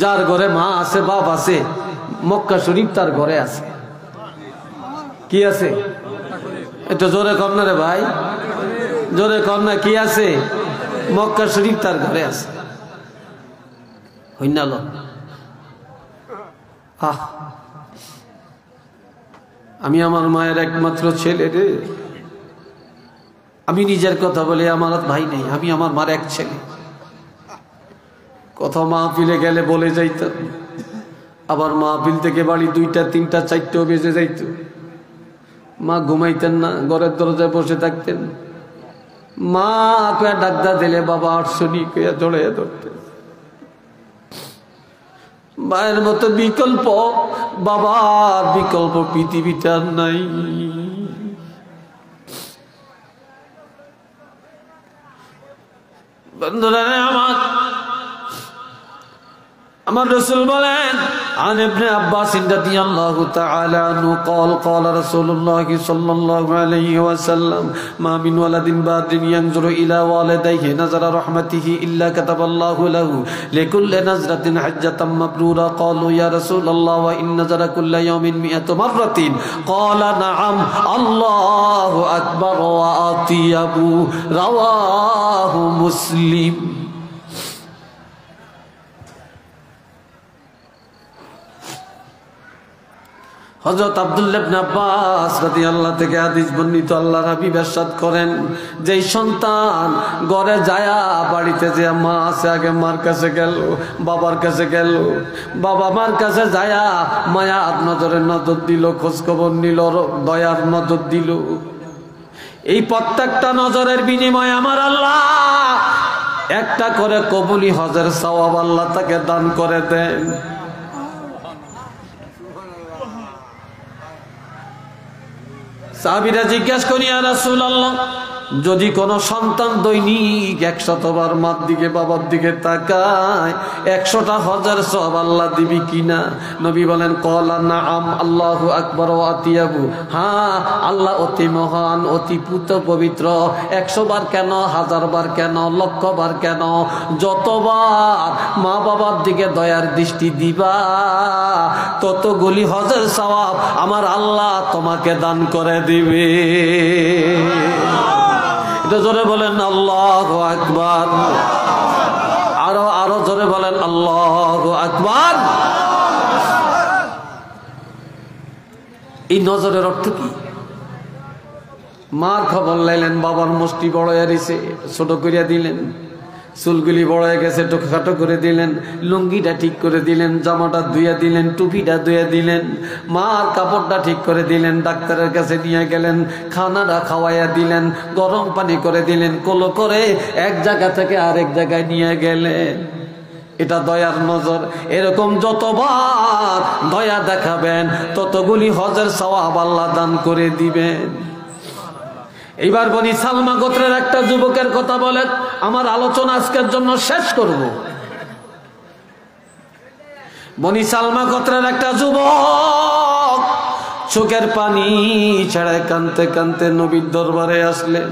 যার ঘরে মা আছে বাপ আছে মক্কা শরীফ তার ঘরে আছে। কি আছে? এটা জোরে কর না রে ভাই, জোরে কর না। কি আছে? মক্কা শরীফ তার ঘরে আছে। হইনাল আমি আমার মায়ের একমাত্র ছেলে রে। আমি নিজের কথা বলি, আমার ভাই নেই, আমি আমার মার এক ছেলে। কথা মাহফিলে গেলে বলে যাইতাম, আবার মাহফিল থেকে বাড়ি 2টা 3টা 4টেও বেজে যাইত। মা ঘুমাইতেন না, ঘরের দরজায় বসে থাকতেন। মা কয়া ডাক্তার দিলে বাবা 800 কয়া জড়াইয়া ধরতেন। মায়ের মতো বিকল্প, বাবার বিকল্প পৃথিবীটা নাই। বন্ধুরা আমার রাসূল বলেন, عن ابن عباس رضي الله تعالى عنه قال قال رسول الله صلى الله عليه وسلم ما من ولد بار ينظر إلى والديه نظر رحمته إلا كتب الله له لكل نظرة حجة مبرورة. قالوا يا رسول الله وإن نظر كل يوم 100 مرة قال نعم الله أكبر وأطيب. رواه مسلم. হযরত আব্দুল্লাহ ইবনে আব্বাস রাদিয়াল্লাহু থেকে হাদিস বর্ণিত, আল্লাহর হাবিব ইরশাদ করেন, যেই সন্তান ঘরে যায়া বাড়িতে যে মা আছে আগে মার কাছে গেল, বাবার কাছে গেল, বাবা মার কাছে যায়া মায়ার নজরে নজর দিল, খোঁজ খবর নিল, দয়ার নজর দিল, এই প্রত্যেকটা নজরের বিনিময়ে আমার আল্লাহ একটা করে কবুলি হজের সওয়াব আল্লাহ তাকে দান করে দেন। সাহাবীরা জিজ্ঞাসা করি, ইয়া রাসূলুল্লাহ, যদি কোনো সন্তান দৈনিক 100 বার মার দিকে বাবার দিকে তাকায় 100টা হজের সওয়াব আল্লাহ দিবি কিনা? নবী বলেন, ক্বালা নাআম আল্লাহু আকবার ওয়া আতিয়াবু। হ্যাঁ, আল্লাহ অতি মহান, অতি পবিত্র। 100 বার কেন, 1000 বার কেন, লক্ষ বার কেন, যতবার মা বাবার দিকে দয়ার দৃষ্টি দিবা ততগুলি হজের সওয়াব আমার আল্লাহ তোমাকে দান করে দিবে। জোরে বলেন আল্লাহু আকবার। আরো আরো জোরে বলেন আল্লাহু আকবার। এই নজরের অর্থ কি? মার খবর লাইলেন, বাবার মুষ্টি বড় হয়েছে, ছোট করিয়া দিলেন, চুলগুলি বড় হয়ে গেছে খাটো করে দিলেন, লুঙ্গিটা ঠিক করে দিলেন, জামাটা ধুইয়া দিলেন, টুপিটা ধুইয়া দিলেন, মার কাপড়টা ঠিক করে দিলেন, ডাক্তারের কাছে নিয়ে গেলেন, খানাটা খাওয়াইয়া দিলেন, গরম পানি করে দিলেন, কোলো করে এক জায়গা থেকে আরেক জায়গায় নিয়ে গেলেন। এটা দয়ার নজর। এরকম যতবার দয়া দেখাবেন ততগুলি হজের সওয়াব আল্লাহ দান করে দিবেন। এইবার বনি সালমা গোত্রের একটা যুবকের কথা বলেন, আমার আলোচনা আজকের জন্য শেষ করব। বনি সালমা গোত্রের একটা যুবক চোখের পানি ছেড়ে কাঁদতে কাঁদতে নবীর দরবারে আসলেন।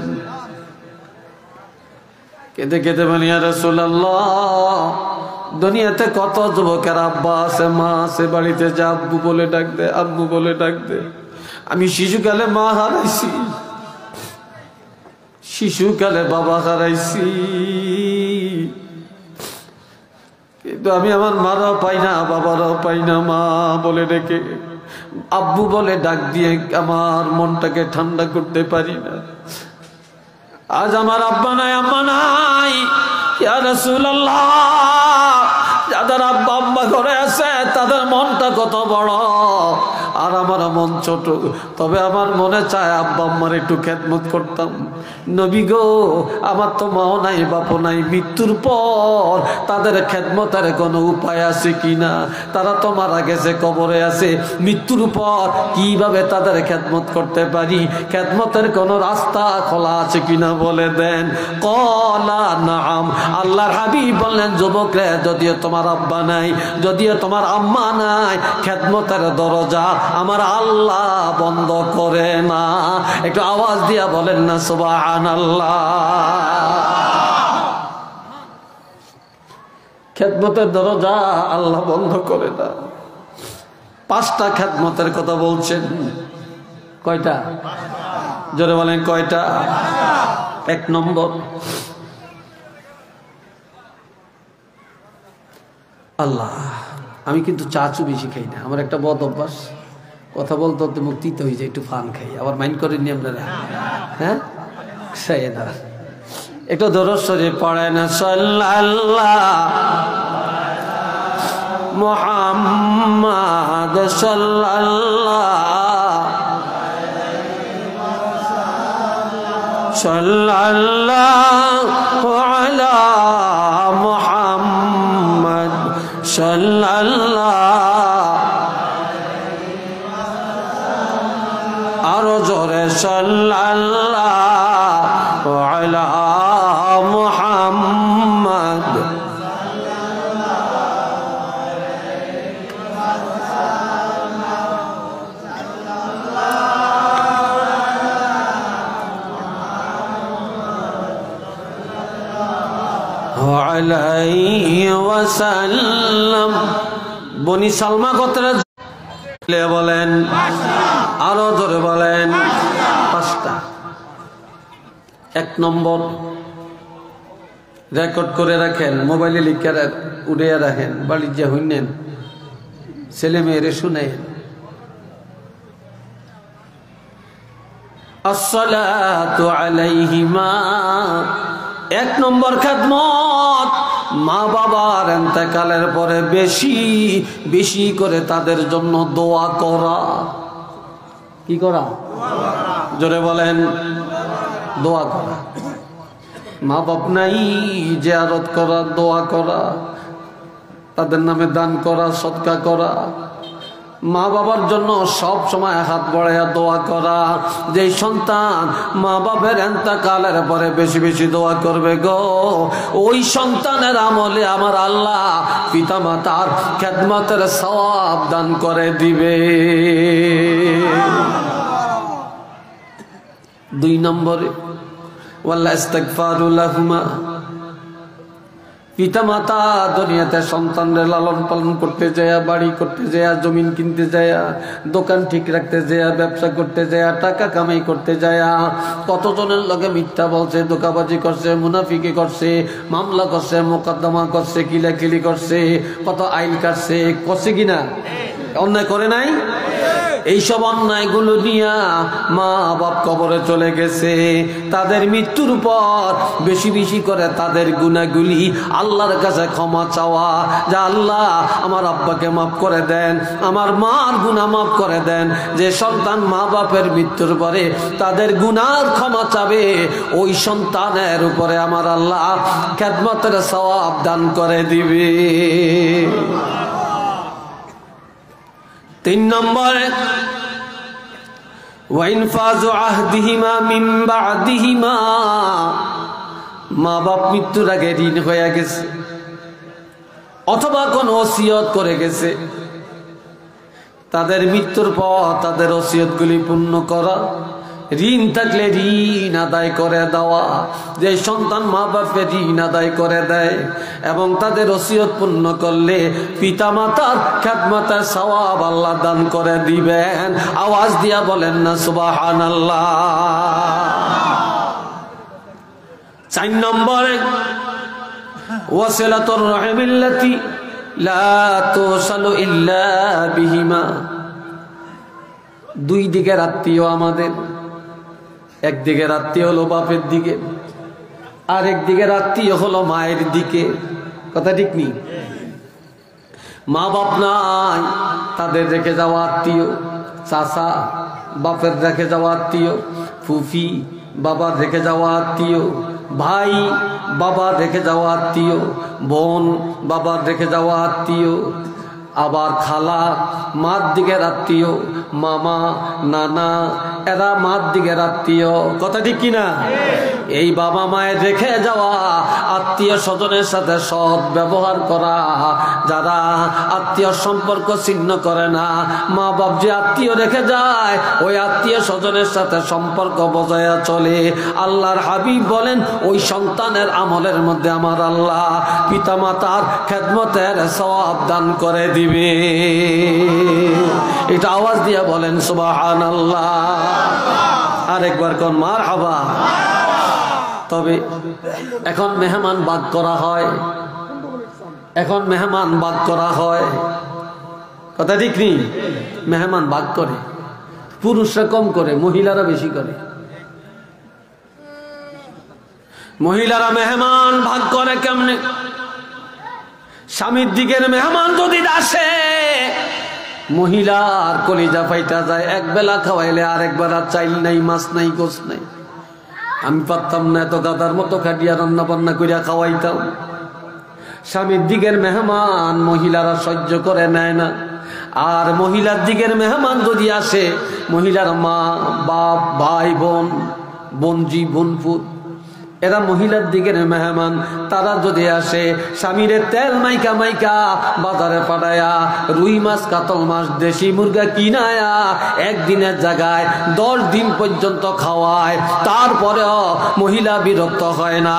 কেঁদে কেঁদে বলেন, ইয়া রাসূলুল্লাহ, দুনিয়াতে কত যুবকের আব্বা আছে, মা আছে, বাড়িতে যা আব্বু বলে ডাক দে, আব্বু বলে ডাক দে। আমি শিশুকালে মা হারাইছি, শিশুকালে বাবা হারাইছি, কিন্তু আমি আমার মারাও পাই না, বাবারাও পাই না। মা বলে ডেকে, আব্বু বলে ডাক দিয়ে আমার মনটাকে ঠান্ডা করতে পারি না। আজ আমার আব্বা নাই, আম্মা নাই। ইয়া রাসূলুল্লাহ, যাদের আব্বা আম্মা ঘরে আছে তাদের মনটা কত বড়, আর আমার মন ছোট। তবে আমার মনে চায় আব্বা আম্মার একটু খেদমত করতাম। নবী গো, আমার তো মাও নাই, বাপও নাই, মৃত্যুর পর তাদের খেদমতের কোনো উপায় আছে কিনা? তারা তো মারা গেছে, কবরে আছে, মৃত্যুর পর কিভাবে তাদের খেদমত করতে পারি? খেদমতের কোনো রাস্তা খোলা আছে কিনা বলে দেন। ক্বালা নাআম। আল্লাহর হাবিব বললেন, যুবকরে, যদিও তোমার আব্বা নাই, যদিও তোমার আম্মা নাই, খেদমতের দরজা আমার আল্লাহ বন্ধ করে না। একটু আওয়াজ দিয়া বলেন না সুবহানাল্লাহ। খেদমতের দরজা আল্লাহ বন্ধ করে না। 5টা খেদমতের কথা বলছেন। কয়টা? জোরে বলেন কয়টা? 1 নম্বর, আল্লাহ আমি কিন্তু চা বেশি খাই না, আমার একটা বদ অভ্যাস, কথা বলতে বলতে মুখ তিতে হয়ে যায়, একটু ফান খাই, আবার মাইন্ড করেননি আপনারা? হ্যাঁ, সাইয়েদা একটু দরুদ শরীফ পড়েন, সাল্লাল্লাহু মুহাম্মাদ সাল্লাল্লাহু আলা মুহাম্মাদ সাল্লাল্লাহু আরো জোরে সাল্লাল্লাহু আলা মুহাম্মাদ আলাইহি ওয়াসাল্লাম। বনি সালমা গোত্রের বলেন, আরো ধরে বলেন 5টা। 1 নম্বর, রেকর্ড করে রাখেন, মোবাইলে লিখে উড়িয়ে রাখেন, বাড়ির যে হইনেন ছেলে মেয়েরে শুনেন। আসসালাতু আলাইহিমা। 1 নম্বর খেদমত, মা বাবার ইন্তেকালের পরে বেশি বেশি করে তাদের জন্য দোয়া করা। কি করা? জোরে বলেন, দোয়া করা। মা বাপ নাই, জিয়ারত করা, দোয়া করা, তাদের নামে দান করা, সদকা করা। মা বাবার জন্য সব সময় হাত বাড়াইয়া দোয়া করা। যে সন্তান মা বাবার ইন্তেকালের পরে বেশি বেশি দোয়া করবে গো, ওই সন্তানের আমলে আমার আল্লাহ পিতা মাতার খেদমতের সওয়াব দান করে দিবে। 2 নম্বরে, ওয়াল্লাহ ইস্তিগফারু লাহুমা। পিতা মাতা দুনিয়াতে সন্তানদের লালন পালন করতে যায়, বাড়ি করতে যায়, জমিন কিনতে যায়, দোকান ঠিক রাখতে যায়, ব্যবসা করতে যায়, টাকা কামাই করতে যায়, কতজনের লগে মিথ্যা বলছে, ধোঁকাবাজি করছে, মুনাফিকি করছে, মামলা করছে, মোকদ্দমা করছে, কিলাকিলি করছে, কত আইন কাটছে, করছে কিনা? অন্যায় করে নাই? এইসব অন্যায়গুলো নিয়ে মা বাপ কবরে চলে গেছে। তাদের মৃত্যুর পর বেশি বেশি করে তাদের গুনাহগুলি আল্লাহর কাছে ক্ষমা চাওয়া, যে আল্লাহ আমার আব্বাকে মাফ করে দেন, আমার মার গুনাহ মাফ করে দেন। যে সন্তান মা বাপের মৃত্যুর পরে তাদের গুনার ক্ষমা চাবে, ওই সন্তানের উপরে আমার আল্লাহ খেদমতের সওয়াব দান করে দিবে। 3 নম্বরে, ওয়াইনফাজু আহদিহিমা মিন বা'দিহিমা। মা বাপ মৃত্যুর আগে ঋণ হয়ে গেছে, অথবা কোন ওসিয়ত করে গেছে, তাদের মৃত্যুর পর তাদের ওসিয়তগুলি পূর্ণ করা। ঋণ থাকলে ঋণ আদায় করে দেওয়া। যে সন্তান মা বাপের ঋণ আদায় করে দেয় এবং তাদের ওসিয়ত পূর্ণ করলে পিতা মাতার খেদমতের সওয়াব আল্লাহ দান করে দিবেন। আওয়াজ দিয়া বলেন না সুবহানাল্লাহ। 4 নম্বরে, ওয়াসিলাতুর রাহিমিল্লাতি লা তুসালু ইল্লা বিহিমা। 2 দিকের আত্মীয় আমাদের, একদিকের আত্মীয় হলো বাপের দিকে, আর একদিকের আত্মীয় হলো মায়ের দিকে। কথা ঠিক নেই? মা বাপ নাই, তাদের রেখে যাওয়া আত্মীয়, চাচা বাপের রেখে যাওয়া আত্মীয়, ফুফি বাবার রেখে যাওয়া আত্মীয়, ভাই বাবার রেখে যাওয়া আত্মীয়, বোন বাবার রেখে যাওয়া আত্মীয়, আবার খালা মার দিকের আত্মীয়, মামা নানা এরা মার দিকের আত্মীয়। কথা ঠিক কিনা? এই বাবা মায়ের রেখে যাওয়া আত্মীয় স্বজনের সাথে সৎ ব্যবহার করা। যারা আত্মীয় সম্পর্ক ছিন্ন করে না, মা বাপ যে আত্মীয় রেখে যায় ওই আত্মীয় স্বজনের সাথে সম্পর্ক বজায় চলে। আল্লাহর হাবিব বলেন ওই সন্তানের আমলের মধ্যে আমার আল্লাহ পিতামাতার খেদমতের সওয়াব দান করে দিবে। এটা আওয়াজ দিয়ে বলেন সুবহানাল্লাহ। আরেকবার কোন মারহাবা। তবে এখন মেহমান বাদ করা হয়, এখন মেহমান বাদ করা হয়, কথা ঠিক নেই? মেহমান বাদ করে, পুরুষরা কম করে, মহিলারা বেশি করে। মহিলারা মেহমান ভাগ করে কেমনে? স্বামীর দিকের মেহমান যদি আসে মহিলার কলিজা ফাইটা যায়। এক বেলা খাওয়াইলে আরেক বেলা চাইল নাই, মাছ নাই, গোস নাই। আমি পারতাম না এত গাদার মতো খাটিয়া রান্না বান্না করিয়া খাওয়াইতাম। স্বামীর দিকের মেহমান মহিলারা সহ্য করে নেয় না। আর মহিলার দিকের মেহমান যদি আসে, মহিলার মা বাপ ভাই বোন বোনজি বোনপুত এরা মহিলার দিকের মেহমান। তারা যদি আসে স্বামীরে তেল মাইকা মাইকা বাজারে পাঠায়া রুই মাছ কাতল মাছ দেশি মুরগা কিনায়া একদিনের জায়গায় 10 দিন পর্যন্ত খাওয়ায়, তারপরেও মহিলা বিরক্ত হয় না।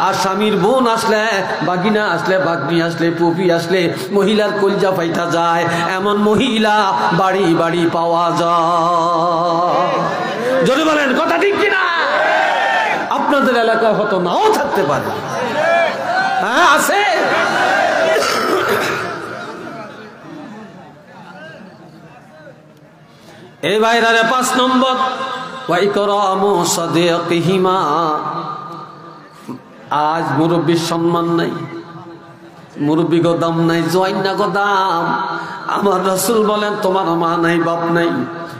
আর স্বামীর বোন আসলে, বাগিনা আসলে, বাগনি আসলে, পুপি আসলে মহিলার কলজা ফাইটা যায়। এমন মহিলা বাড়ি বাড়ি পাওয়া যায়। যদি বলেন কথা ঠিক কিনা? আপনাদের এলাকায় হয়তো নাও থাকতে পারে, হ্যাঁ আছে। এই বাইরে 5 নম্বর ওয়াইকরামু সাদিকিহিমা। আজ মুরব্বীর সম্মান নাই, মুরব্বী গো দাম নাই, জোয়াইনা গো দাম। আমার রাসূল বলেন তোমার মা নাই, বাপ নাই,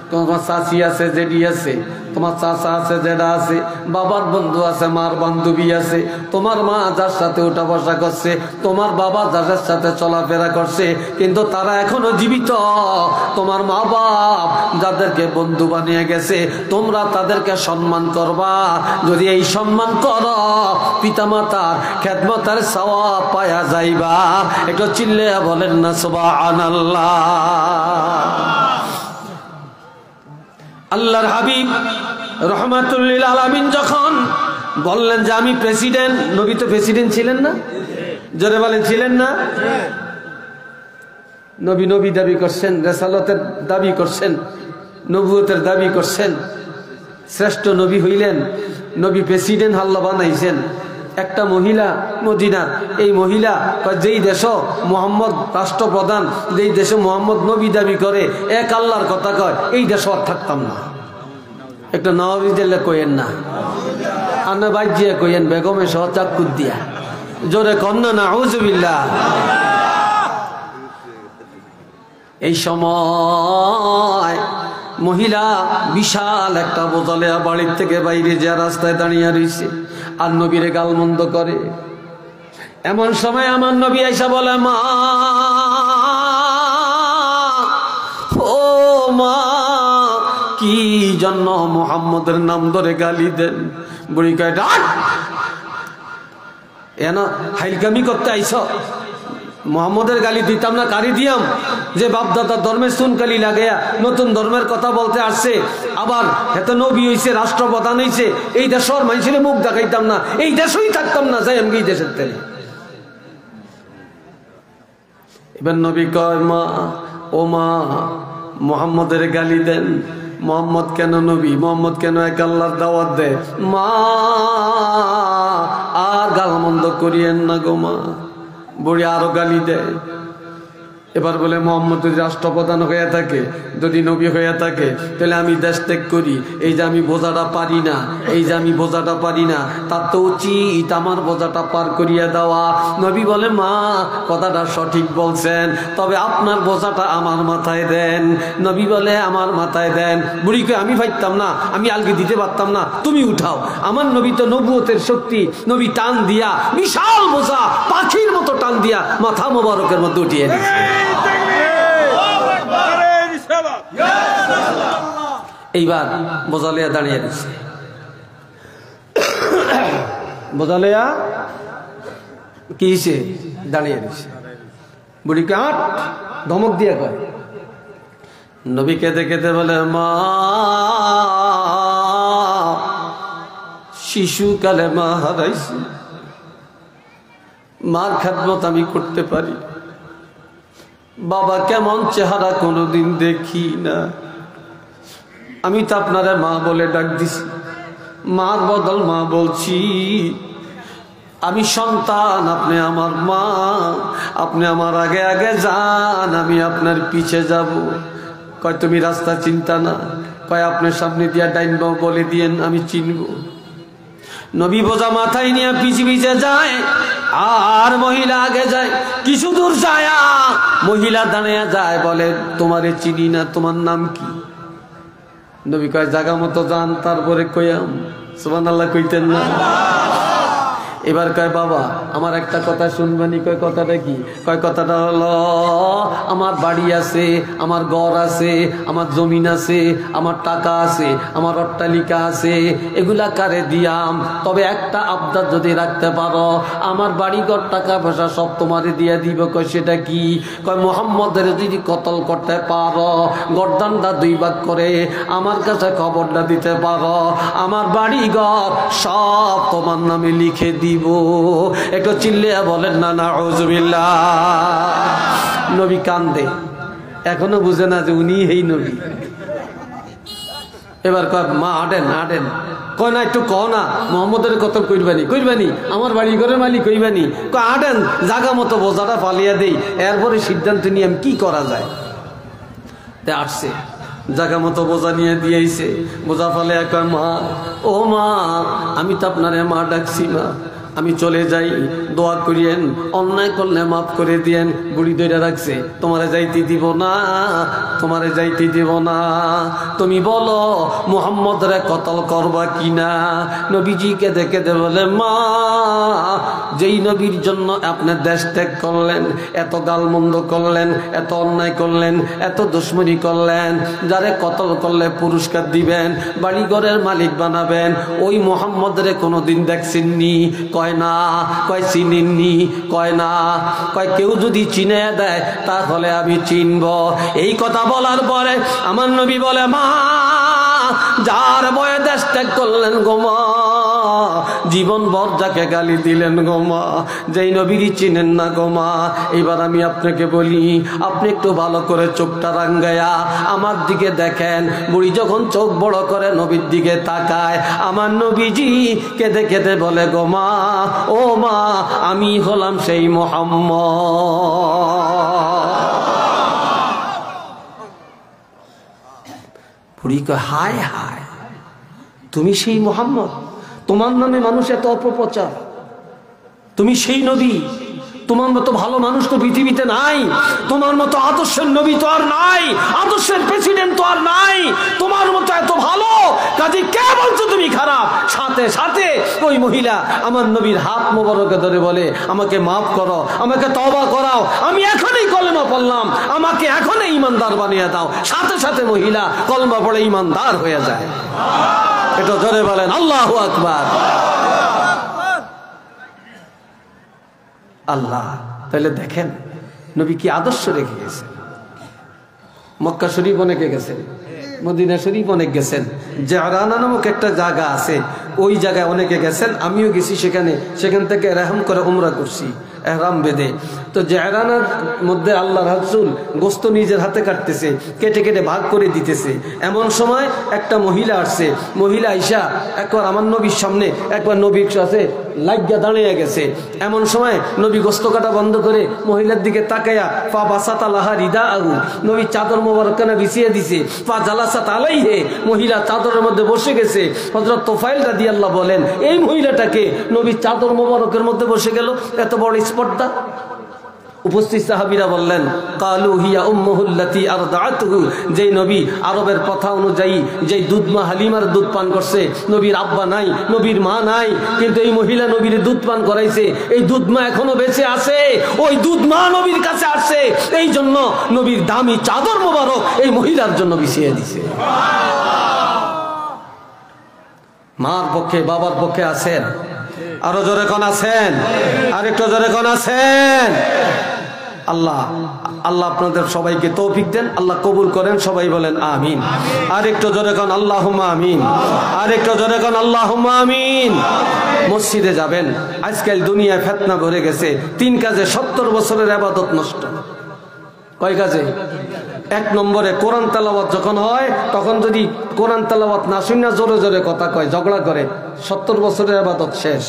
তোমার চাচি আছে, জেডি আছে, তোমার চাচা আছে, জেডা আছে, বাবার বন্ধু আছে, মার বান্ধবী আছে। তোমার মা যার সাথে উঠা বসা করছে, তোমার বাবা যাদের সাথে চলাফেরা করছে, কিন্তু তারা এখনো জীবিত। তোমার মা বাপ যাদেরকে বন্ধু বানিয়ে গেছে, তোমরা তাদেরকে সম্মান করবা। যদি এই সম্মান করো পিতামাতার খেদমতের সওয়াব পায়া যাইবা। একটু চিল্লে বলেন না সুবহানাল্লাহ। আল্লাহর হাবিব রহমাতুল লিল আলামিন যখন বললেন যে আমি প্রেসিডেন্ট, নবী তো প্রেসিডেন্ট ছিলেন না? জোরে বলেন ছিলেন না? নবী নবী দাবি করছেন, রিসালাতের দাবি করছেন, নবুয়তের দাবি করছেন, শ্রেষ্ঠ নবী হইলেন। নবী প্রেসিডেন্ট আল্লাহ বানাইছেন। একটা মহিলা মদিনার, এই মহিলা যেই দেশ মোহাম্মদ রাষ্ট্রপ্রধান, যেই দেশে মোহাম্মদ নবী দাবি করে, এক আল্লাহর কথা কয়, এই দেশে আর থাকতাম না। একটা নবী দিলে কইেন না, আন্না বাজিয়া কইেন বেগমে সহ চাকুর দিয়া, জোরে কন্যা না আউযুবিল্লাহ। এই সময় মহিলা বিশাল একটা বোতলে বাড়ির থেকে বাইরে যা রাস্তায় দাঁড়িয়ে রয়েছে আর নবীরে গালমন্দ করে। এমন সময় আমার নবী আয়েশা বলে, মা ও মা, কি জন্য মুহাম্মদের নাম ধরে গালি দেন? বুড়ি কয়, ডাক এনা হাইলকামি করতে আইছ? মোহাম্মদের গালি দিতাম না, কারি দিয়াম? যে বাপদাদা ধর্মের সুনকালি লাগাইয়া নতুন ধর্মের কথা বলতে আসছে, আবার এত নবী হইছে, রাষ্ট্রপ্রধান হইছে, এই দেশের মানুষের মুখ দেখাইতাম না, এই দেশই থাকতাম না, যাই আমি এই দেশের তেলে। এবার নবী কয়, মা ও মা, মোহাম্মদের গালি দেন? মোহাম্মদ কেন নবী? মোহাম্মদ কেন এক আল্লাহর দাওয়াত দেয়? মা আর গালমন্দ করিয়েন না গো মা। বুড়ি আরো গালি দেয়। এবার বলে, মোহাম্মদ যদি রাষ্ট্রপ্রধান হয়ে থাকে, যদি নবী হয়ে থাকে, তাহলে আমি দেশ ত্যাগ করি। এই যে আমি বোঝাটা পারি না, এই যে আমি বোঝাটা পারি না, তার তো উচিত আমার বোঝাটা পার করিয়া দেওয়া। নবী বলে, মা কথাটা সঠিক বলছেন, তবে আপনার বোঝাটা আমার মাথায় দেন। নবী বলে, আমার মাথায় দেন। বুড়িকে আমি পাইতাম না, আমি আলগে দিতে পারতাম না, তুমি উঠাও। আমার নবী তো নবুয়তের শক্তি, নবী টান দিয়া বিশাল বোঝা পাখির মতো টান দিয়া মাথা মোবারকের মধ্যে উঠিয়ে দিয়েছে। এইবার বোঝালিয়া দাঁড়িয়ে দিচ্ছে। বোঝালেয়া কি সে দাঁড়িয়ে দিছে বুড়িকে আট ধমক দিয়ে কয় নবী কেঁদে কেঁদে বলে মা শিশুকালে মা হারাইছি মার খেদমত আমি করতে পারি বাবা কেমন চেহারা কোনোদিন দেখি না আমি তো আপনারে মা বলে ডাক দিছি মার বদল মা বলছি আমি সন্তান আপনি আমার মা আপনি আমার আগে আগে যান আমি আপনার পিছে যাব কয় তুমি রাস্তা চিন্তা না কয় আপনার সামনে দিয়া ডাইন বাও বলে দিয়েন আমি চিনব নবী বোঝা মাথায় নিয়ে পিছে পিছে যায় আর মহিলা আগে যায় কিছু দূর যায় মহিলা দাঁড়িয়ে যায় বলে তোমারে চিনি না তোমার নাম কি নবী কয় জায়গা মতো যান তারপরে কইয়াম সুবহানাল্লাহ কইতেন না এবার কয় বাবা আমার একটা কথা শুনবানি কয় কথাটা কি কয় কথাটা হলো আমার বাড়ি আছে আমার ঘর আছে আমার জমিন আছে আমার টাকা আছে আমার অট্টালিকা আছে এগুলা কারে দিয়াম তবে একটা আবদার যদি রাখতে পারো আমার বাড়ি ঘর টাকা পয়সা সব তোমারে দিয়ে দিব কয় সেটা কি কয় মুহাম্মদের যদি কতল করতে পারো গর্দানটা 2 ভাগ করে আমার কাছে খবরটা দিতে পারো আমার বাড়ি ঘর সব তোমার নামে লিখে দিব একটু চিল্লিয়া বলেন না নাউযুবিল্লাহ নবী কান্দে এখনো বুঝে না যে উনি এই নবী এবার কয় মা হাঁটেন কয় না একটু কও না মোহাম্মদের কতল কইরবানি আমার বাড়ি ঘরের মালিক কইবানি কয় হাঁটেন জায়গা মতো বোঝাটা ফালিয়া দেই এরপরে সিদ্ধান্ত নিয়ে আমি কি করা যায় তে আসছে জায়গা মতো বোঝা নিয়ে দিয়েছে বোঝা ফালে কয় মা ও মা আমি তো আপনারে মা ডাকছি মা আমি চলে যাই দোয়া করিয়েন অন্যায় করলে মাফ করে দিয়েন বুড়ি ধরে রাখছে তোমারে যাইতে দিব না তুমি বলো মুহাম্মদরে কতল করবা কিনা নবীজি কেঁদে কেঁদে বলে মা যেই নবীর জন্য আপনি দেশ ত্যাগ করলেন এত গালমন্দ করলেন এত অন্যায় করলেন এত দুশ্মনী করলেন যারে কতল করলে পুরস্কার দিবেন বাড়ি ঘরের মালিক বানাবেন ওই মুহাম্মদরে কোনোদিন দেখছেননি কয় না কয় চিনেননি কয় না কয় কেউ যদি চিনে দেয় তাহলে আমি চিনব এই কথা বলার পরে আমার নবী বলে মা যার বয়ে দেশ ত্যাগ করলেন গো মা জীবন ভর যাকে গালি দিলেন গো মা যেই নবীরই চিনেন না গো মা এবার আমি আপনাকে বলি আপনি একটু ভালো করে চোখটা রাঙ্গায়া আমার দিকে দেখেন বুড়ি যখন চোখ বড় করে নবীর দিকে তাকায় আমার নবীজি কেঁদে কেঁদে বলে গো মা ও মা আমি হলাম সেই মুহাম্মদ বুড়ি কয় হায় হায় তুমি সেই মুহাম্মদ তোমার নামে মানুষ এত অপপ্রচার তুমি সেই নবী তোমার মতো ভালো মানুষ তো পৃথিবীতে নাই তোমার মতো আদর্শের নবী তো আর নাই আদর্শের প্রেসিডেন্ট তো আর নাই তোমার মতো এত ভালো কাজে কে বলছো তুমি খারাপ সাথে সাথে ওই মহিলা আমার নবীর হাত মোবারকে ধরে বলে আমাকে মাফ করো আমাকে তওবা করাও আমি এখনই কলেমা পড়লাম আমাকে এখনই ঈমানদার বানিয়ে দাও সাথে সাথে মহিলা কলেমা পড়ে ঈমানদার হয়ে যায় এটা জোরে বলেন আল্লাহু আকবার আল্লাহ তাহলে দেখেন নবী কি আদর্শ রেখে গেছেন মক্কা শরীফ অনেকে গেছেন মদিনা শরীফ অনেক গেছেন জারানা নামক একটা জায়গা আছে ওই জায়গায় অনেকে গেছেন আমিও গেছি সেখান থেকে রহম করে উমরা করছি এহরাম বেঁধে তো জারানার মধ্যে আল্লাহ রাসূল গোশত নিজের হাতে কাটতেছে কেটে কেটে ভাগ করে দিতেছে এমন সময় একটা মহিলা আসছে মহিলা আইসা একবার আমার নবীর সামনে একবার নবীর সাথে লাগিয়া দাঁড়িয়ে গেছে এমন সময় নবী গোশত কাটা বন্ধ করে মহিলার দিকে তাকায়া পা বাসাতা লাহা রিদাআহু নবী চাদর মোবারকখানা বিছিয়ে দিছে পা জালাসাত আলাইহি মহিলা চাদরের মধ্যে বসে গেছে হযরত তোফাইল রাদিয়াল্লাহু বলেন এই মহিলাটাকে নবী চাদর মোবারকের মধ্যে বসে গেল এত বড় স্পর্ধা উপস্থিত সাহাবীরা বললেন কালু হিয়া উম্মুহুল্লাতী আরদাআতুহু যেই নবী আরবের কথা অনুযায়ী যেই দুধমা হালিমার দুধ পান করছে নবীর আব্বা নাই নবীর মা নাই কিন্তু এই মহিলা নবীর দুধ পান করাইছে এই দুধমা এখনো বেঁচে আছে ওই দুধমা নবীর কাছে আসছে এই জন্য নবীর দামি চাদর মোবারক এই মহিলার জন্য বিছিয়ে দিয়েছে মার পক্ষে বাবার পক্ষে আছেন? আরো জোরে কোন আছেন? আরেকটু জোরে কোন আছেন? আল্লাহ আল্লাহ আপনাদের সবাইকে তৌফিক দেন, আল্লাহ কবুল করেন, সবাই বলেন আমিন। আরেকটু জোরে কোন আল্লাহুম্মা আমিন। আরেকটু জোরে কোন আল্লাহুম্মা আমিন। মসজিদে যাবেন, আজকাল দুনিয়ায় ফিতনা ভরে গেছে, 3 কাজে 70 বছরের ইবাদত নষ্ট। কয় কাজে? 1 নম্বরে কোরআন তেলাওয়াত যখন হয়, তখন যদি কোরআন তেলাওয়াত না শুনে জোরে জোরে কথা কয়, ঝগড়া করে, 70 বছরের ইবাদত শেষ।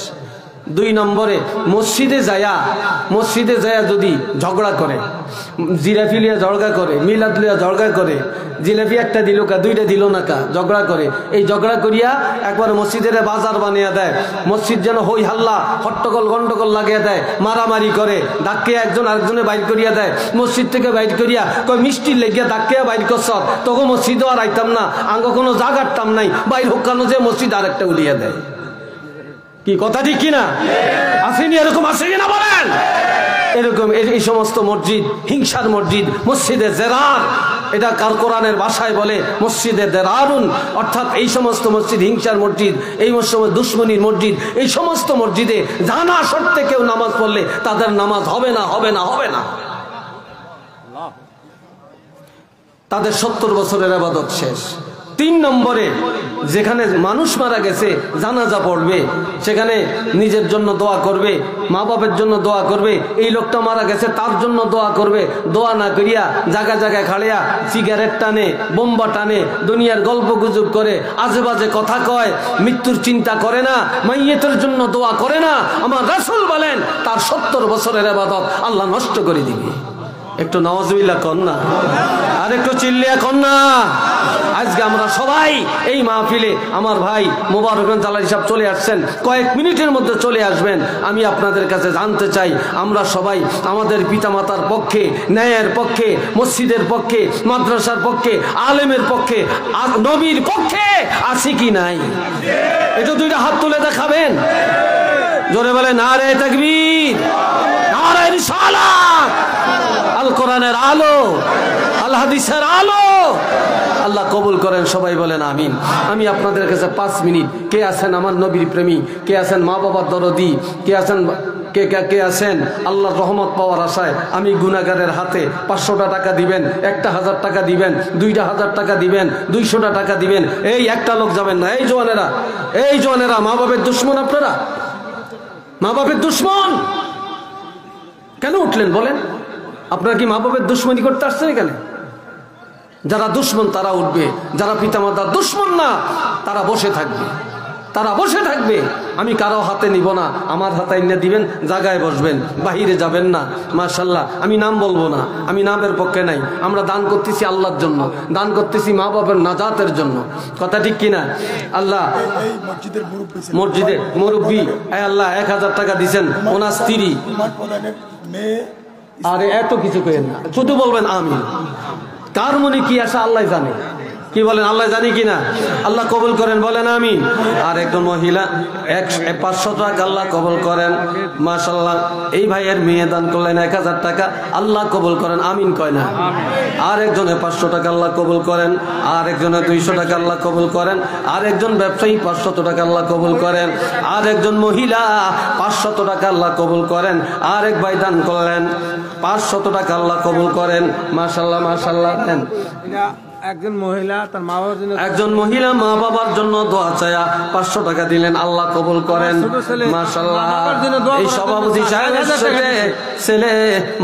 2 নম্বরে মসজিদে যায়া যদি ঝগড়া করে, জিলাপি লিয়া ঝগড়া করে, মিলাদ লিয়া ঝগড়া করে, জিলাপি একটা দিল কা, 2টা দিল না কা, ঝগড়া করে, এই ঝগড়া করিয়া একবার মসজিদের বাজার বানিয়ে দেয়, মসজিদ যেন হই হাল্লা হট্টগোল গন্ডগোল লাগিয়ে দেয়, মারামারি করে, ধাক্কে একজন আরেকজনে বাইর করিয়া দেয়, মসজিদ থেকে বাইর করিয়া কয় মিষ্টি লেগিয়া ধাক্কে বাইর করছ, তখন মসজিদও আর আইতাম না, আঙ্গ কোনো জাগারতাম নাই, বাইর হুকানো যে মসজিদ আরেকটা উলিয়া দেয়। কি কথা ঠিক কিনা? আসেনি এরকম? আসে কিনা বলেন? এরকম এই সমস্ত মসজিদ হিংসার মসজিদ, মসজিদে জেরার, এটা কার কোরআনের ভাষায় বলে মসজিদে দেরারুন, অর্থাৎ এই সমস্ত মসজিদ হিংসার মসজিদ, এই সমস্ত দুশ্মনীর মসজিদ, এই সমস্ত মসজিদে জানা সত্ত্বে কেউ নামাজ পড়লে তাদের নামাজ হবে না, হবে না, হবে না। তাদের 70 বছরের ইবাদত শেষ। 3 নম্বরে যেখানে মানুষ মারা গেছে, জানাজা পড়বে, সেখানে নিজের জন্য দোয়া করবে, মা বাবার জন্য দোয়া করবে, এই লোকটা মারা গেছে তার জন্য দোয়া করবে, দোয়া না করিয়া জায়গায় জায়গায় খাড়িয়া সিগারেট টানে, বোম্বা টানে, দুনিয়ার গল্প গুজব করে, আজে বাজে কথা কয়, মৃত্যুর চিন্তা করে না, মাইয়েতের জন্য দোয়া করে না, আমার রাসূল বলেন তার 70 বছরের ইবাদত আল্লাহ নষ্ট করে দিবে। একটু নাউজুবিল্লাহ কর না, আর একটু চিল্লিয়া কর না। আজকে আমরা সবাই এই মাহফিলে, আমার ভাই মোবারক জালালি সাহেব চলে আসছেন, কয়েক মিনিটের মধ্যে চলে আসবেন। আমি আপনাদের কাছে জানতে চাই, আমরা সবাই আমাদের পিতামাতার পক্ষে, ন্যায়ের পক্ষে, মসজিদের পক্ষে, মাদ্রাসার পক্ষে, আলেমের পক্ষে, নবীর পক্ষে আছি কি নাই? এটা 2টা হাত তুলে দেখাবেন, জোরে বলে নারে তাকবীর, নারে রিসালাত, আল কোরআনের আলো, আল হাদিসের আলো। আল্লাহ কবুল করেন, সবাই বলেন আমিন। আমি আপনাদের কাছে 5 মিনিট, কে আছেন আমার নবীর প্রেমী, কে আছেন মা বাবার দরদি, কে আছেন কে আছেন আল্লাহর রহমত পাওয়ার আশায়, আমি গুনাহগারের হাতে 500টা টাকা দিবেন, 1000 টাকা দিবেন, 2000 টাকা দিবেন, 200টা টাকা দিবেন। এই একটা লোক যাবেন না। এই জওয়ানেরা মা বাবার দুশ্মন, আপনারা মা বাবার দুশ্মন কেন উঠলেন বলেন? আপনারা কি মা বাবার দুশ্মনী করতে আসছেন এখানে? যারা দুশ্মন তারা উঠবে, যারা পিতামাতার দুশ্মন না তারা বসে থাকবে, তারা বসে থাকবে। আমি কারো হাতে নিব না, আমার হাতে এনে দিবেন, জায়গায় বসবেন, বাহিরে যাবেন না। মাশাআল্লাহ, আমি নাম বলবো না, আমি নামের পক্ষে নাই। আমরা দান করতেছি আল্লাহর জন্য, দান করতেছি মা বাবার নাজাতের জন্য। কথা ঠিক কিনা? আল্লাহ মসজিদে মুরব্বী, আল্লাহ 1000 টাকা দিচ্ছেন, ওনার স্ত্রী, আরে এত কিছু করেন না, শুধু বলবেন আমিন। কার মনে কি আসে আল্লাহ জানে। কি বলেন? আল্লাহ জানি কিনা? আল্লাহ কবুল করেন, বলেন আমিন। আর একজন মহিলা 500 টাকা আল্লাহ কবুল করেন, মাশাআল্লাহ। এই ভাইয়ের মেয়ে দান করলেন 1000 টাকা, আল্লাহ কবুল করেন, আমিন কয় না? আর একজনে 500 টাকা আল্লাহ কবুল করেন, আর একজনে 200 টাকা আল্লাহ কবুল করেন, আর একজন ব্যবসায়ী 500 টাকা আল্লাহ কবুল করেন, আর একজন মহিলা 500 টাকা আল্লাহ কবুল করেন, আর এক ভাই দান করলেন 500 টাকা আল্লাহ কবুল করেন। মাশাআল্লাহ, মাশাআল্লাহ। একজন মহিলা তার মা বাবার জন্য, একজন মহিলা মা বাবার জন্য দোয়া চায়া 500 টাকা দিলেন, আল্লাহ কবুল করেন। মাশাআল্লাহ। এই সভাপতি সাহেবের ছেলে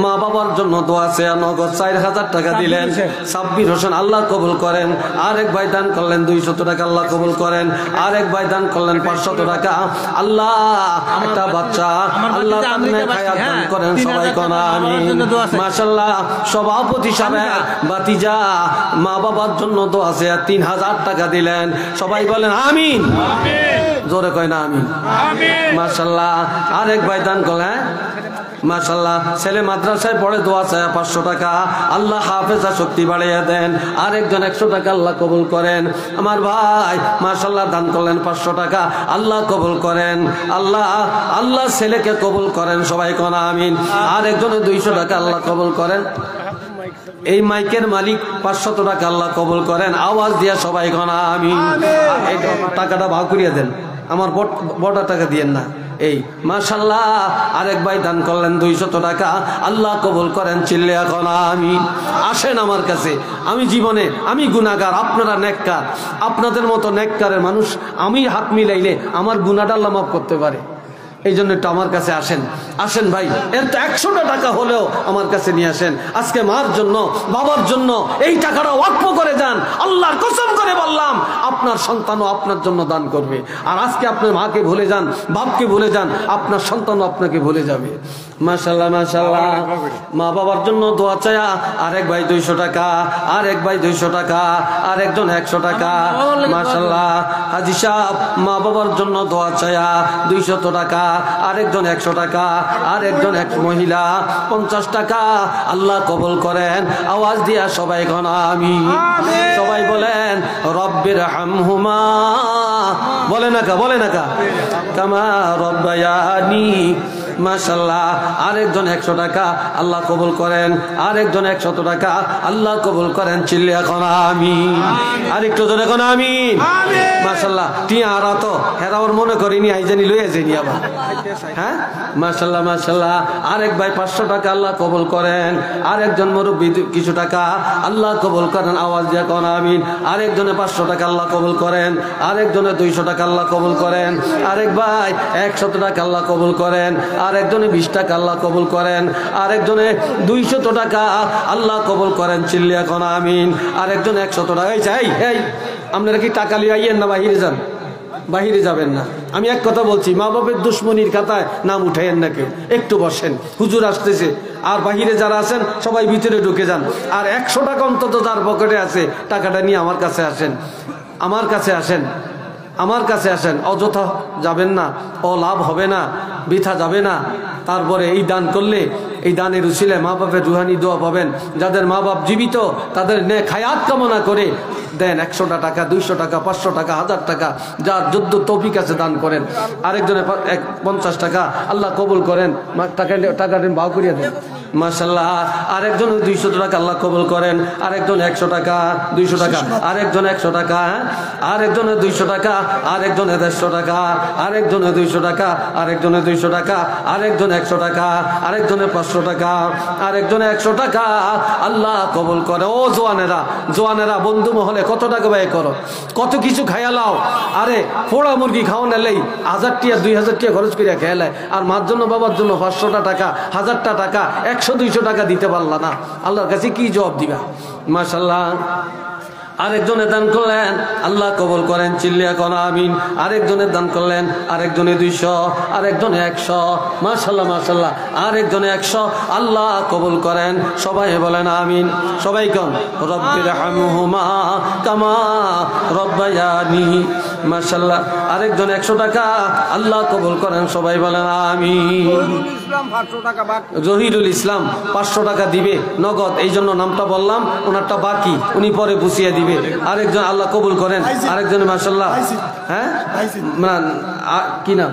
মা বাবার জন্য দোয়া চায়া নগদ 4000 টাকা দিলেন, সাব্বির হোসেন, আল্লাহ কবুল করেন। আরেক ভাই দান করলেন 200 টাকা, আল্লাহ কবুল করেন। আরেক ভাই দান করলেন 500 টাকা, আল্লাহ একটা বাচ্চা আল্লাহ খায়াত দান করেন, সবাই কোন আমিন। মাশাআল্লাহ। সভাপতি সাহেব বাতিজা মা বাবার জন্য দোয়া আছে 3000 টাকা দিলেন, সবাই বলেন আমিন। জোরে কয় না আমিন? মাশাআল্লাহ। আরেক ভাই দান করলেন, মাশাআল্লাহ, ছেলে মাদ্রাসায় পড়ে, দোয়া চায় 500 টাকা, আল্লাহ হাফেজা শক্তি বাড়িয়ে দেন। আরেকজন 100 টাকা, আল্লাহ কবুল করেন। আমার ভাই মাশাআল্লাহ দান করলেন 500 টাকা, আল্লাহ কবুল করেন। আল্লাহ ছেলেকে কবুল করেন, সবাই কোন আমিন। আরেকজনে 200 টাকা, আল্লাহ কবুল করেন। এই মাইকের মালিক 500 টাকা আল্লাহ কবুল করেন। আওয়াজ দিয়া সবাই কোন আমিন। এই টাকাটা ভাগ করিয়া দেন, আমার বড় টাকা দিয়েন না। এই মাশাআল্লাহ আরেক ভাই দান করলেন 200 টাকা, আল্লাহ কবুল করেন। চিল্লে এখন আমিন। আসেন আমার কাছে, আমি জীবনে আমি গুনাহগার, আপনারা নেককার। আপনাদের মতো নেককারের মানুষ আমি হাত মিলাইলে আমার গুনাহটা আল্লাহ মাফ করতে পারে। এই জন্য একটু আমার কাছে আসেন। আসেন ভাই, এর তো 100টা টাকা হলেও আমার কাছে নিয়ে আসেন। আজকে মার জন্য বাবার জন্য এই টাকাটা ওয়াকফ করে যান। আল্লাহর কসম করে বললাম আপনার সন্তানও আপনার জন্য দান করবে। আর আজকে আপনার মাকে ভুলে যান, বাপকে ভুলে যান, আপনার সন্তানও আপনাকে ভুলে যাবে। মাশাআল্লাহ মাশাআল্লাহ। মা বাবার জন্য দোয়া চায়া আরেক ভাই 200 টাকা, আরেক ভাই 200 টাকা, আরেকজন 100 টাকা। মাশাআল্লাহ হাজী সাহেব মা বাবার জন্য দোয়া চায়া 200 টাকা, আরেকজন 100 টাকা, আরেকজন এক মহিলা 50 টাকা। আল্লাহ কবুল করেন। আওয়াজ দিয়া সবাই কোন আমিন। সবাই বলেন রব্বির হামহুমা, বলে না কা, বলে না কা, কামা রব্বায়ানি। মাশাআল্লাহ আরেকজন 100 টাকা আল্লাহ কবুল করেন, আরেকজন 100 টাকা আল্লাহ কবুল করেন। চিল্লে এখন আমিন। আরেকটু জোরে এখন আমিন। মাশাআল্লাহ টিয়ারা তো হেরাওর মনে করিনি আইজানি লইয়া যাইনি আবার। হ্যাঁ মাশাআল্লাহ মাশাআল্লাহ। আরেক ভাই 500 টাকা আল্লাহ কবুল করেন, আরেকজন মুরব্বি কিছু টাকা আল্লাহ কবুল করেন। আওয়াজ দিয়ে কোন আমিন। আরেকজনে 500 টাকা আল্লাহ কবুল করেন, আরেকজনে 200 টাকা আল্লাহ কবুল করেন, আরেক ভাই 100 টাকা আল্লাহ কবুল করেন, আরেকজনে 20 টাকা আল্লাহ কবুল করেন, আরেকজনে 200 টাকা আল্লাহ কবুল করেন। চিল্লিয়া কোন আমিন। আরেকজন 100 টাকা। এই চাই এই আপনারা কি টাকা লিয়ে আইয়েন না বাহিরে যান? বাহিরে যাবেন না। আমি এক কথা বলছি, মা বাপের দুশ্মনির খাতায় নাম উঠাইয়েন না কেউ। একটু বসেন, হুজুর আসতেছে। আর বাহিরে যারা আছেন সবাই ভিতরে ঢুকে যান। আর 100 টাকা অন্তত যার পকেটে আছে টাকাটা নিয়ে আমার কাছে আসেন, আমার কাছে আসেন, আমার কাছে আসেন। অযথা যাবেন না, লাভ হবে না, বৃথা যাবে না। তারপরে এই দান করলে এই দানের উসিলায় মা বাপের রুহানি দোয়া পাবেন। যাদের মা বাপ জীবিত তাদের নেক হায়াত কামনা করে দেন। 100 টাকা, 200 টাকা, 500 টাকা, 1000 টাকা, যার যদ্দ তৌফিক আছে দান করেন। আরেকজনে 50 টাকা আল্লাহ কবুল করেন। টাকা দেন, ভাও করিয়া দেন। মাশাআল্লাহ আরেকজন 200 টাকা আল্লাহ কবুল করেন, আরেকজন 100 টাকা, 200 টাকা, আরেকজন 100 টাকা, আরেকজনে 200 টাকা, আরেকজনে 150 টাকা, আরেকজনে 200 টাকা, আরেকজনে 200 টাকা, আরেকজন 100 টাকা, আরেকজনে 500 টাকা, আরেকজনে 100 টাকা আল্লাহ কবুল করে। ও জোয়ানেরা, জোয়ানেরা বন্ধু মহলে কত টাকা ব্যয় করো, কত কিছু খায়ালাও। আরে পোড়া মুরগি খাওয়া নেলেই 1000 টাকা 2000 টাকা খরচ করিয়া খেয়ালায়। আর মার জন্য বাবার জন্য 500 টাকা, 1000 টাকা, 100-200 টাকা দিতে পারলা না, আল্লাহর কাছে কি জবাব দিবা? মাশাআল্লাহ আরেকজনে দান করলেন, আল্লাহ কবুল করেন। চিল্লিয়া কোন আমিন। আরেকজনে দান করলেন, আরেকজনে 200, আরেকজনে 100। মাশাআল্লাহ মাশাআল্লাহ। আরেকজনে 100 আল্লাহ কবুল করেন। সবাই বলেন আমিন। সবাই কোন রব্বির হামহুমা কামা রব্বায়ানি। মাশাআল্লাহ আরেকজন 100 টাকা আল্লাহ কবুল করেন। সবাই বলেন আমিন। জহিরুল ইসলাম 500 টাকা দিবে নগদ, এই জন্য নামটা বললাম, ওনারটা বাকি, উনি পরে বুঝিয়ে দিবে। আরেকজন আল্লাহ কবুল করেন। আরেকজন মাশাআল্লাহ, হ্যাঁ কি নাম?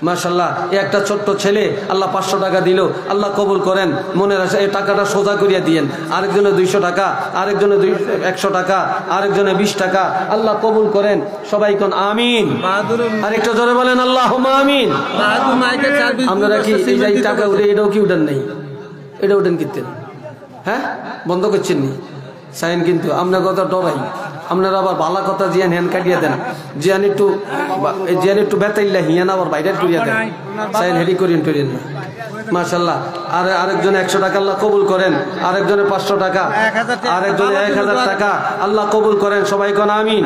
মাশাআল্লাহ একটা ছোট্ট ছেলে আল্লাহ 500 টাকা দিল, আল্লাহ কবুল করেন। মনের আছে এই টাকাটা সোজা করিয়া দিয়েন। আরেকজনে 200 টাকা, আরেকজনে 100 টাকা, আরেকজনে 20 টাকা আল্লাহ কবুল করেন। সবাই কোন আমিন। আরেকটা জোরে বলেন আল্লাহুম্মা আমিন। আপনারা কি এই টাকা উঠে এটাও কি উঠেন নাই? এটা উঠেন কিনতেন? হ্যাঁ বন্ধ করছেন নি সাইন? কিন্তু আপনার কথা ডরাই, আপনারা আবার ভালো কথা জিয়ান হ্যান কাটিয়ে দেন, জিয়ান একটু বেতাইল্লা হিয়ান আবার বাইরে করিয়া দেন, সাইন হেডি করিয়েন করিয়েন না। মাশাআল্লাহ আরেকজনে 100 টাকা আল্লাহ কবুল করেন, আরেকজনে 500 টাকা, আরেকজনে 1000 টাকা আল্লাহ কবুল করেন। সবাই কোন আমিন।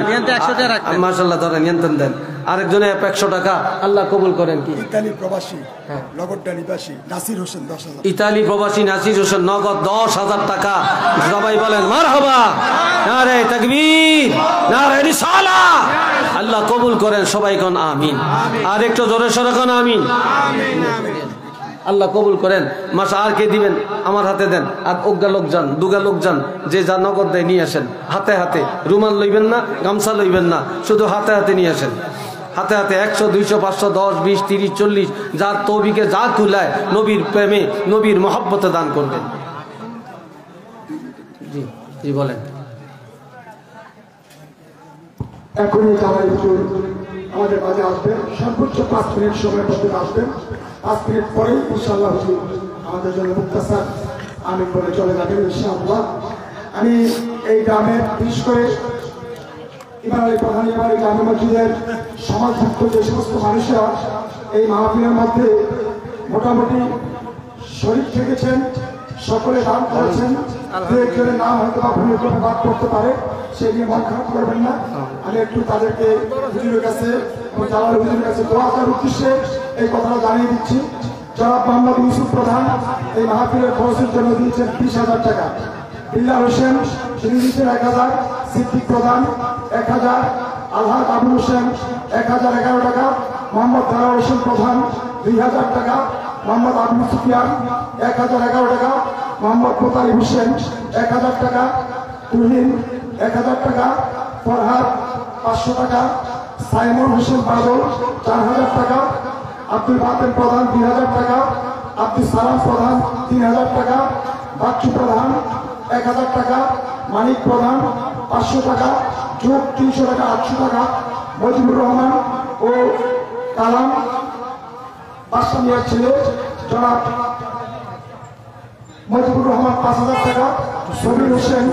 মাশাআল্লাহ ধরেন নিয়ন্ত্রণ দেন। আরেকজনে 100 টাকা আল্লাহ কবুল করেন। কি ইতালি প্রবাসী লগড্ডা নিবাসী নাসির হোসেন 10,000। ইতালি প্রবাসী নাসির হোসেন নগদ 10,000 টাকা। সবাই বলেন মারহাবা, নারে তাকবীর, নারে রিসালাহ। আল্লাহ কবুল করেন। সবাই কোন আমিন। আর একটু জোরে সরে কোন আমিন। আল্লাহ কবুল করেন। মাসা আর কে দিবেন? আমার হাতে দেন। আর অজ্ঞা লোক যান, দুগা লোক যান, যে যা নগদ দেয় নিয়ে আসেন। হাতে হাতে, রুমাল লইবেন না, গামছা লইবেন না, শুধু হাতে হাতে নিয়ে আসেন। হাতে হাতে 100, 200, 500, 10, 20, 30, 40 যার তৌফিকে যা কুলায় নবীর প্রেমে, নবীর মহব্বতে দান করবেন। জি জি বলেন। এখনই জামাই হুজুর আমাদের মাঝে আসবেন, সর্বোচ্চ 5 মিনিট সময়ের মধ্যে আসবেন। 5 মিনিট পরেই ইনশাআল্লাহ হুজুর আমাদের জন্য মুক্তাসার আমিন বলে চলে যাবেন ইনশাআল্লাহ। আমি এই গ্রামের বিশেষ করে ইমাম আলী প্রধান ইমাম আলী জামে মসজিদের সমাজভুক্ত যে সমস্ত মানুষরা এই মাহফিলের মধ্যে মোটামুটি শরীর থেকেছেন, সকলে দান করেছেন। দু একজনের নাম হয়তো বা ভুলের জন্য বাদ করতে পারে, সে নিয়ে মন খারাপ করবেন না। আমি একটু তাদেরকে হুজুরের কাছে এবং জালাল হুজুরের কাছে দোয়া করার উদ্দেশ্যে এই কথাটা জানিয়ে দিচ্ছি। জনাব মোহাম্মদ ইউসুফ প্রধান এই মাহফিলের খরচের জন্য দিয়েছেন 20,000 টাকা। বিল্লাহ হোসেন তিনি দিয়েছেন 1,000, সিদ্দিক প্রধান 1,000, আলহাজ আবুল হোসেন 1,011 টাকা, মোহাম্মদ দারার হোসেন প্রধান 2,000 টাকা, মোহাম্মদ আবুল সুফিয়ান 1,011 টাকা, মোহাম্মদ মোতালিব হোসেন 1,000 টাকা, তুহিন 1,000 টাকা, ফরহাদ 500 টাকা, সাইমন হোসেন বাদল 4,000 টাকা, আব্দুল বাতেন প্রধান 2,000 টাকা, আব্দুল সালাম প্রধান 3,000 টাকা, বাচ্চু প্রধান 1,000 টাকা, মানিক প্রধান 500 টাকা, যোগ 300 টাকা 800 টাকা, মজিবুর রহমান ও কালাম বাদশা মিয়ার ছেলে জনাব মজিবুর রহমান 5,000 টাকা, সবির হোসেন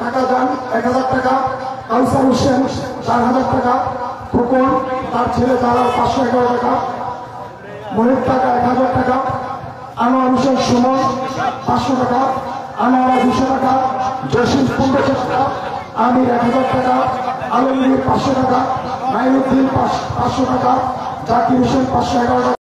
টাকা যান 1,000 টাকা, কাউসার হোসেন 4,000 টাকা, খোকন তার ছেলে তারা 511 টাকা, মনির টাকা 1,000 টাকা, আনোয়ার হোসেন সুমন 500 টাকা, আনোয়ারা 200 টাকা, জসিম 1500 টাকা, আমির 1,000 টাকা, আলমগীর 500 টাকা, নাইমুদ্দিন 500 টাকা, জাকির হোসেন 511 টাকা।